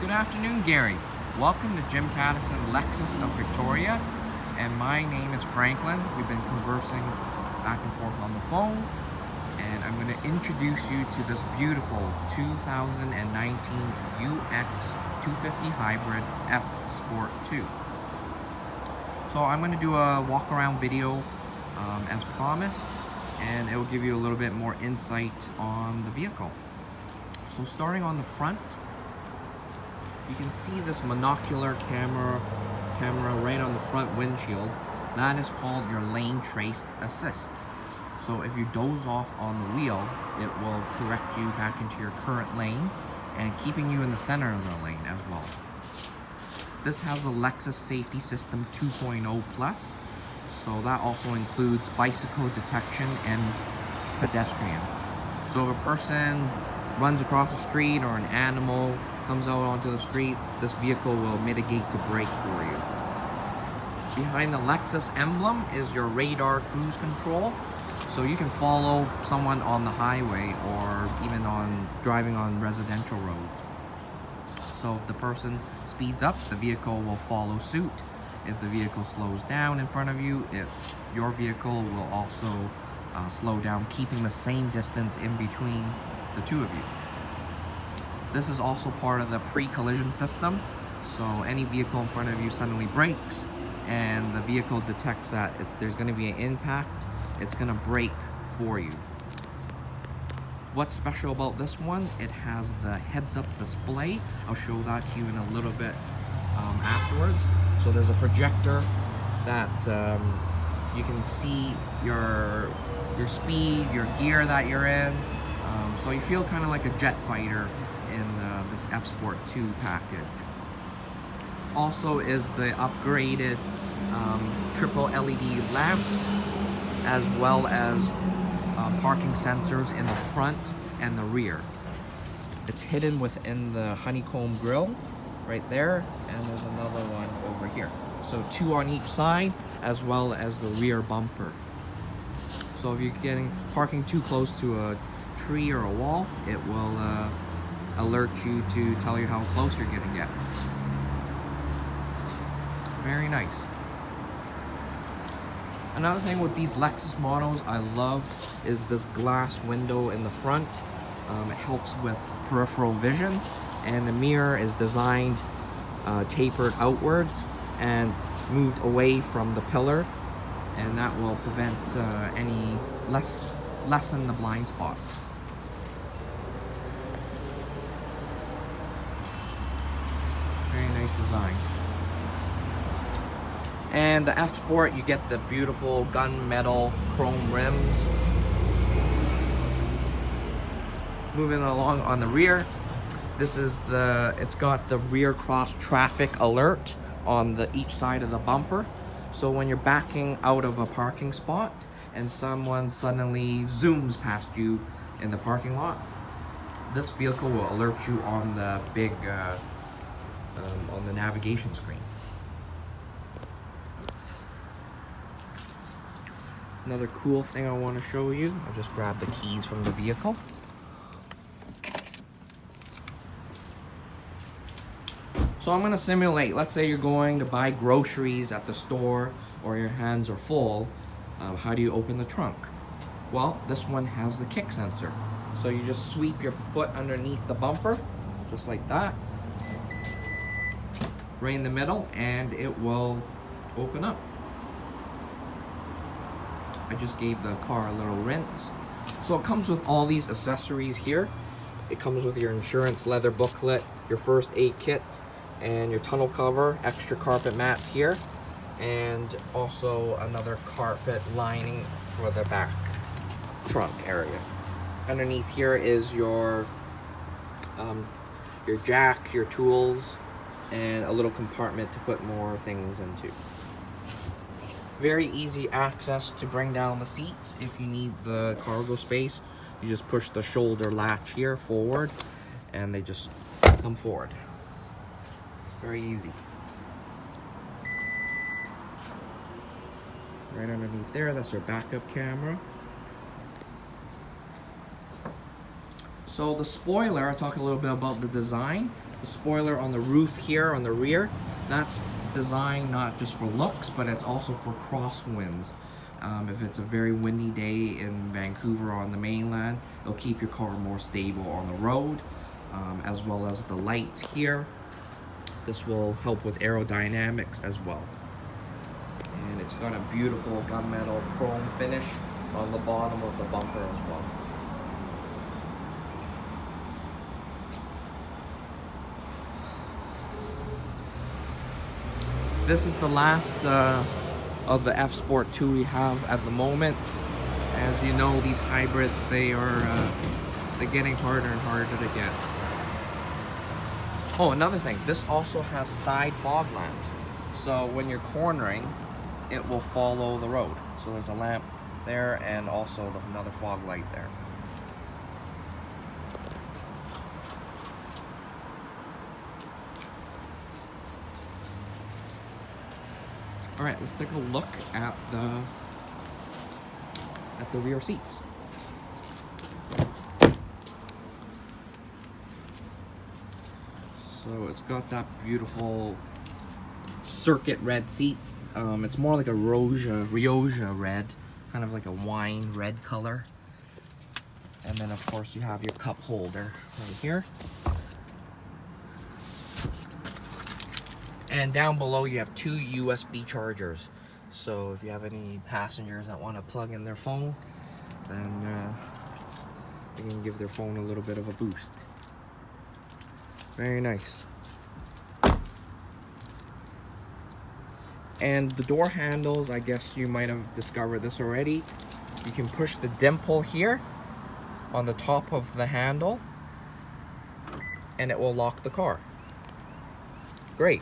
Good afternoon, Gary. Welcome to Jim Pattison, Lexus of Victoria, and my name is Franklin. We've been conversing back and forth on the phone, and I'm going to introduce you to this beautiful 2019 UX250 Hybrid F Sport 2. So I'm going to do a walk around video as promised, and it will give you a little bit more insight on the vehicle. So starting on the front, you can see this monocular camera right on the front windshield. That is called your lane trace assist. So if you doze off on the wheel, it will correct you back into your current lane and keeping you in the center of the lane as well. This has the Lexus Safety System 2.0 Plus, so that also includes bicycle detection and pedestrian. So if a person runs across the street or an animal comes out onto the street, this vehicle will mitigate the brake for you. Behind the Lexus emblem is your radar cruise control, so you can follow someone on the highway or even on driving on residential roads. So if the person speeds up, the vehicle will follow suit. If the vehicle slows down in front of you, your vehicle will also slow down, keeping the same distance in between the two of you. This is also part of the pre-collision system, so any vehicle in front of you suddenly brakes and the vehicle detects that there's going to be an impact, it's going to brake for you. What's special about this one, it has the heads-up display. I'll show that to you in a little bit afterwards. So there's a projector that you can see your speed, your gear that you're in, so you feel kind of like a jet fighter in this F Sport 2 package. Also is the upgraded triple LED lamps, as well as parking sensors in the front and the rear. It's hidden within the honeycomb grille right there, and there's another one over here. So two on each side, as well as the rear bumper. So if you're parking too close to a tree or a wall, it will alert you to tell you how close you're gonna get. Very nice. Another thing with these Lexus models I love is this glass window in the front. It helps with peripheral vision, and the mirror is designed tapered outwards and moved away from the pillar, and that will prevent lessen the blind spot. Very nice design. And the F Sport, you get the beautiful gunmetal chrome rims. Moving along on the rear, it's got the rear cross traffic alert on each side of the bumper. So when you're backing out of a parking spot and someone suddenly zooms past you in the parking lot, this vehicle will alert you on the big on the navigation screen. Another cool thing I want to show you, I'll just grab the keys from the vehicle. So I'm going to simulate, let's say you're going to buy groceries at the store or your hands are full. How do you open the trunk? Well, this one has the kick sensor. So you just sweep your foot underneath the bumper, just like that, right in the middle, and it will open up. I just gave the car a little rinse. So it comes with all these accessories here. It comes with your insurance leather booklet, your first aid kit, and your tunnel cover, extra carpet mats here, and also another carpet lining for the back trunk area. Underneath here is your jack, your tools, and a little compartment to put more things into. Very easy access to bring down the seats. If you need the cargo space, you just push the shoulder latch here forward and they just come forward. Very easy. Right underneath there, that's our backup camera. So the spoiler, I'll talk a little bit about the design. The spoiler on the roof here on the rear, that's designed not just for looks, but it's also for crosswinds. If it's a very windy day in Vancouver on the mainland, it'll keep your car more stable on the road, as well as the lights here. This will help with aerodynamics as well. And it's got a beautiful gunmetal chrome finish on the bottom of the bumper as well. This is the last of the F Sport 2 we have at the moment. As you know, these hybrids, they're getting harder and harder to get. Oh, another thing, this also has side fog lamps. So when you're cornering, it will follow the road. So there's a lamp there and also another fog light there. All right, let's take a look at the rear seats. So it's got that beautiful circuit red seats. It's more like a Rioja red, kind of like a wine red color. And then of course you have your cup holder right here. And down below you have 2 USB chargers. So if you have any passengers that want to plug in their phone, then they can give their phone a little bit of a boost. Very nice. And the door handles, I guess you might have discovered this already. You can push the dimple here on the top of the handle and it will lock the car. Great.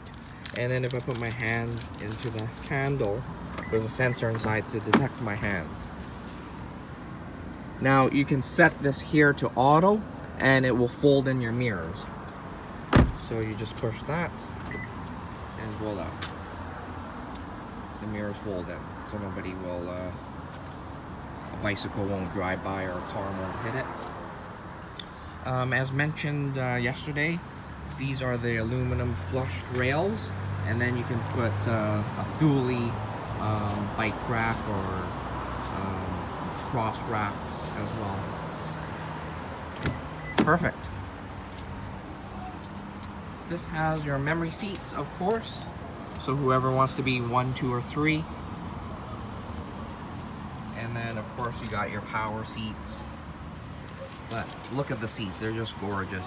And then if I put my hand into the handle, there's a sensor inside to detect my hands. Now you can set this here to auto and it will fold in your mirrors. So you just push that and voila. The mirrors fold in, so nobody will, a bicycle won't drive by or a car won't hit it. As mentioned yesterday, these are the aluminum flushed rails, and then you can put a Thule bike rack or cross racks as well. Perfect. This has your memory seats, of course, so whoever wants to be 1, 2, or 3. And then of course you got your power seats. But look at the seats, they're just gorgeous.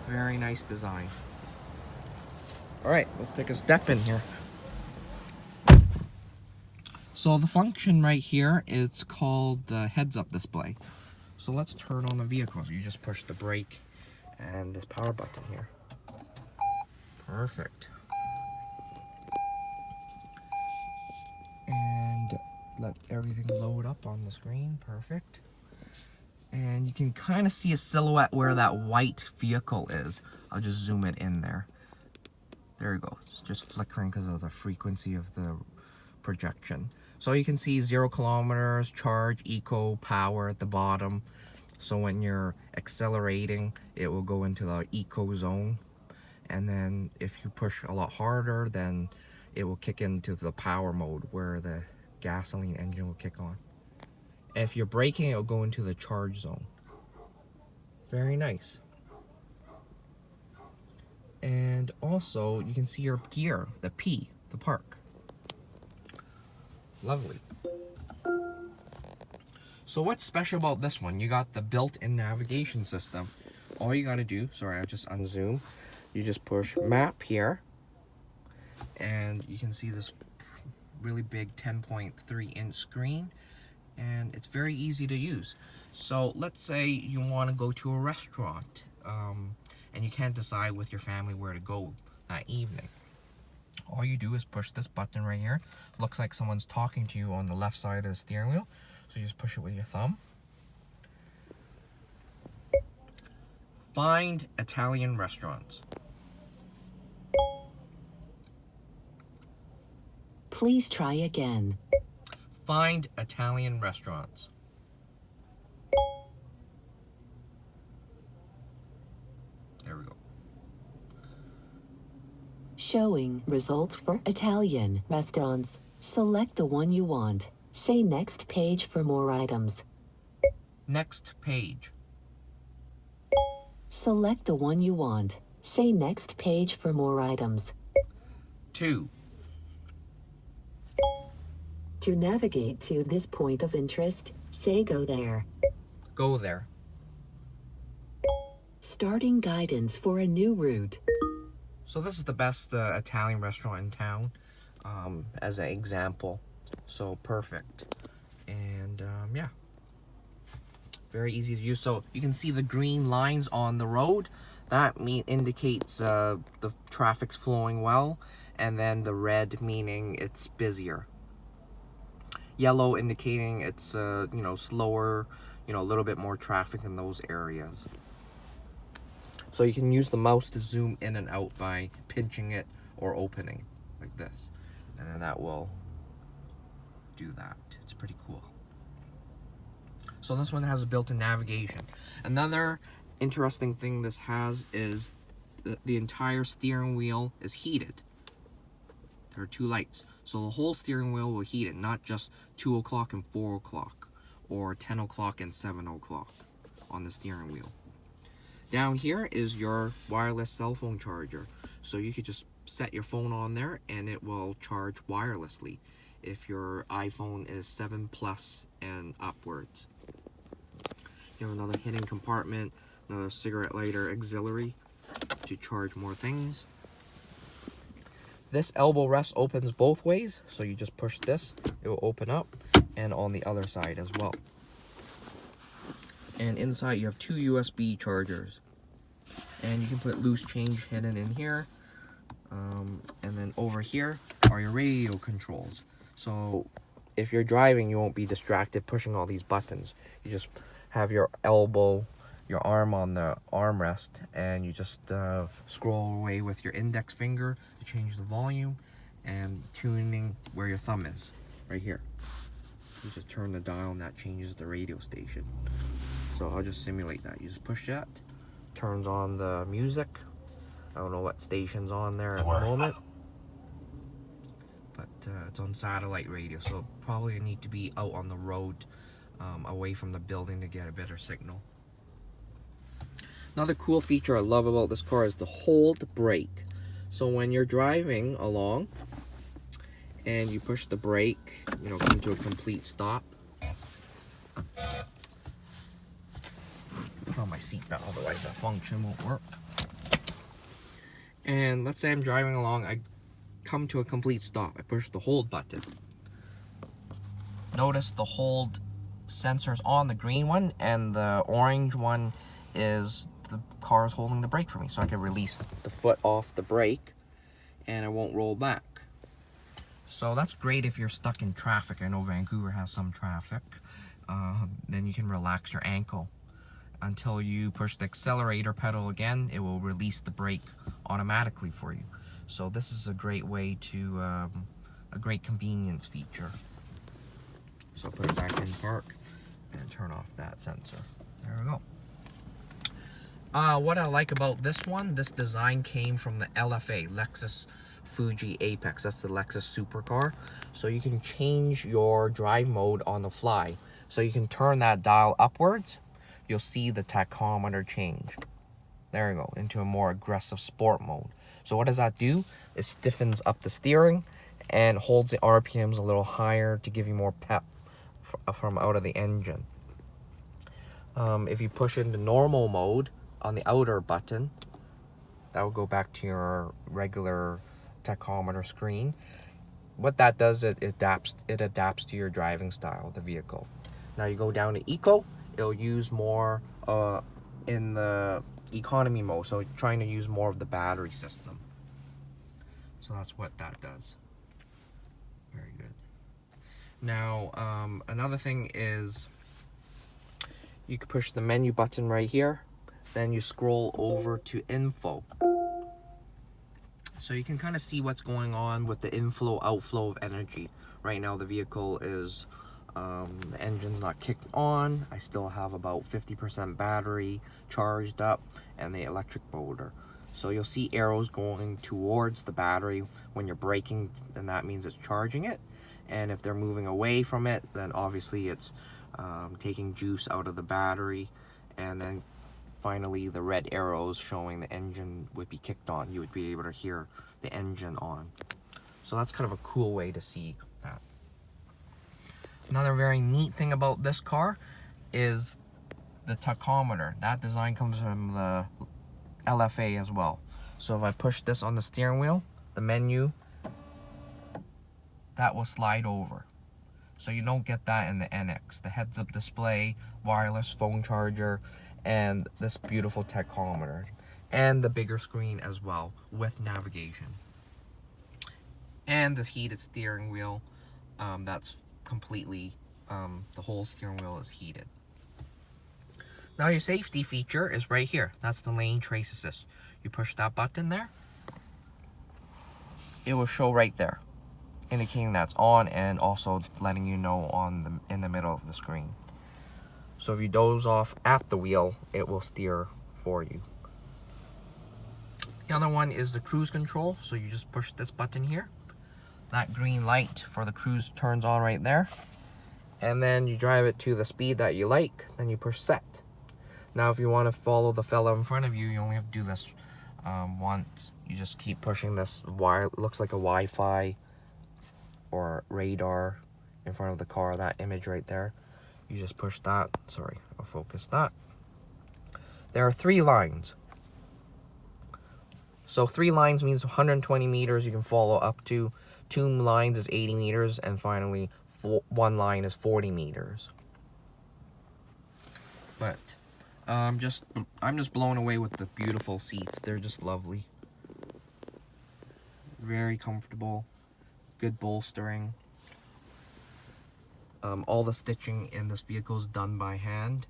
Very nice design. Alright, let's take a step in here. So the function right here, it's called the heads-up display. So let's turn on the vehicle. So you just push the brake and this power button here. Perfect. And let everything load up on the screen. Perfect. And you can kind of see a silhouette where that white vehicle is. I'll just zoom it in there. There you go. It's just flickering because of the frequency of the projection. So you can see 0 kilometers, charge, eco, power at the bottom. So when you're accelerating, it will go into the eco zone. And then if you push a lot harder, then it will kick into the power mode where the gasoline engine will kick on. If you're braking, it'll go into the charge zone. Very nice. And also, you can see your gear, the P, the park. Lovely. So what's special about this one? You got the built-in navigation system. All you gotta do, sorry, I'll just unzoom. You just push map here, and you can see this really big 10.3-inch screen, and it's very easy to use. So let's say you want to go to a restaurant, and you can't decide with your family where to go that evening. All you do is push this button right here. Looks like someone's talking to you on the left side of the steering wheel. So you just push it with your thumb. Find Italian restaurants. Please try again. Find Italian restaurants. Showing results for Italian restaurants. Select the one you want. Say next page for more items. Next page. Select the one you want. Say next page for more items. 2. To navigate to this point of interest, say go there. Go there. Starting guidance for a new route. So this is the best Italian restaurant in town, as an example. So perfect. And yeah, very easy to use. So you can see the green lines on the road. That indicates the traffic's flowing well, and then the red meaning it's busier. Yellow indicating it's you know, slower, you know, a little bit more traffic in those areas. So you can use the mouse to zoom in and out by pinching it or opening like this, and then that will do that. It's pretty cool. So this one has a built-in navigation. Another interesting thing this has is the entire steering wheel is heated. There are 2 lights, so the whole steering wheel will heat it, not just 2 o'clock and 4 o'clock or 10 o'clock and 7 o'clock on the steering wheel. Down here is your wireless cell phone charger, so you could just set your phone on there and it will charge wirelessly if your iPhone is 7 Plus and upwards. You have another hidden compartment, another cigarette lighter auxiliary to charge more things. This elbow rest opens both ways, so you just push this, it will open up, and on the other side as well. And inside you have 2 USB chargers, and you can put loose change hidden in here, and then over here are your radio controls. So if you're driving, you won't be distracted pushing all these buttons. You just have your elbow, your arm on the armrest, and you just scroll away with your index finger to change the volume, and tuning where your thumb is, right here. You just turn the dial and that changes the radio station. So I'll just simulate that. You just push that, turns on the music. I don't know what station's on there at the moment, but it's on satellite radio, so probably need to be out on the road, away from the building to get a better signal. Another cool feature I love about this car is the hold brake. So when you're driving along and you push the brake, you know, come to a complete stop. Put on my seatbelt, otherwise that function won't work. And let's say I'm driving along, I come to a complete stop. I push the hold button. Notice the hold sensor's on, the green one, and the orange one is the car is holding the brake for me, so I can release the foot off the brake and it won't roll back. So that's great if you're stuck in traffic. I know Vancouver has some traffic. Then you can relax your ankle until you push the accelerator pedal again. It will release the brake automatically for you. So this is a great way to a great convenience feature. So I'll put it back in park and turn off that sensor. There we go. What I like about this one, this design came from the LFA, Lexus Fuji Apex. That's the Lexus supercar. So you can change your drive mode on the fly. So you can turn that dial upwards. You'll see the tachometer change. There you go, into a more aggressive sport mode. So what does that do? It stiffens up the steering and holds the RPMs a little higher to give you more pep from out of the engine. If you push into normal mode on the outer button, that will go back to your regular tachometer screen. What that does, it adapts to your driving style of the vehicle. Now you go down to eco, it'll use more in the economy mode, so trying to use more of the battery system. So that's what that does. Very good. Now another thing is you can push the menu button right here, then you scroll over to info. So you can kind of see what's going on with the inflow outflow of energy. Right now the vehicle is the engine's not kicked on. I still have about 50% battery charged up and the electric motor. So you'll see arrows going towards the battery when you're braking, then that means it's charging it. And if they're moving away from it, then obviously it's taking juice out of the battery. And then finally the red arrows showing the engine would be kicked on. You would be able to hear the engine on. So that's kind of a cool way to see that. Another very neat thing about this car is the tachometer. That design comes from the LFA as well. So if I push this on the steering wheel, the menu, that will slide over. So you don't get that in the NX. The heads-up display, wireless phone charger, and this beautiful tachometer. And the bigger screen as well with navigation. And the heated steering wheel, that's completely, the whole steering wheel is heated. Now your safety feature is right here. That's the lane trace assist. You push that button there, it will show right there, indicating that's on and also letting you know in the middle of the screen. So if you doze off at the wheel, it will steer for you. The other one is the cruise control. So you just push this button here. That green light for the cruise turns on right there. And then you drive it to the speed that you like, then you push set. Now if you want to follow the fella in front of you, you only have to do this once. You just keep pushing this wire. It looks like a Wi-Fi or radar in front of the car, that image right there. You just push that. Sorry, I'll focus that. There are 3 lines. So 3 lines means 120 meters you can follow up to. 2 lines is 80 meters. And finally, 1 line is 40 meters. But I'm just blown away with the beautiful seats. They're just lovely. Very comfortable. Good bolstering. All the stitching in this vehicle is done by hand.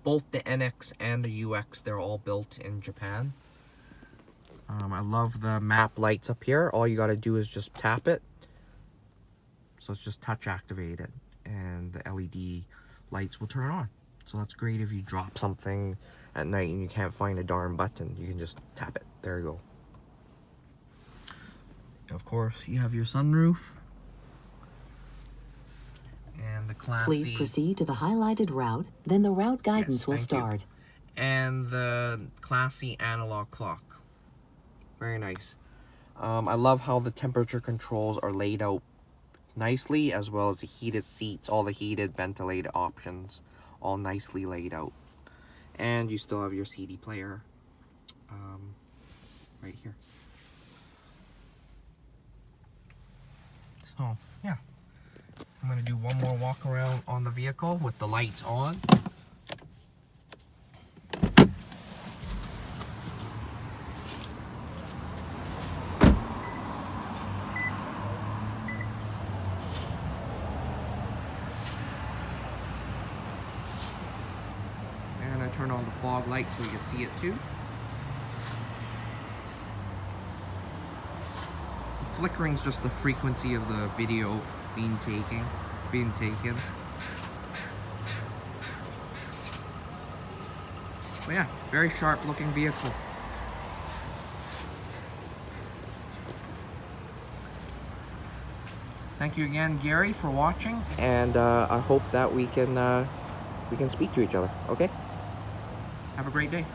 Both the NX and the UX, they're all built in Japan. I love the map lights up here. All you gotta do is just tap it. So it's just touch activated and the LED lights will turn on. So that's great if you drop something at night and you can't find a darn button. You can just tap it. There you go. Of course, you have your sunroof. And the classy... Please proceed to the highlighted route, then the route guidance will start. And the classy analog clock. Very nice. I love how the temperature controls are laid out nicely, as well as the heated seats, all the heated ventilated options, all nicely laid out. And you still have your CD player right here. So, yeah. I'm going to do one more walk around on the vehicle with the lights on. And I turn on the fog light so you can see it too. The flickering is just the frequency of the video being taken. But yeah, very sharp looking vehicle. Thank you again, Gary, for watching, and I hope that we can speak to each other. Okay? Have a great day.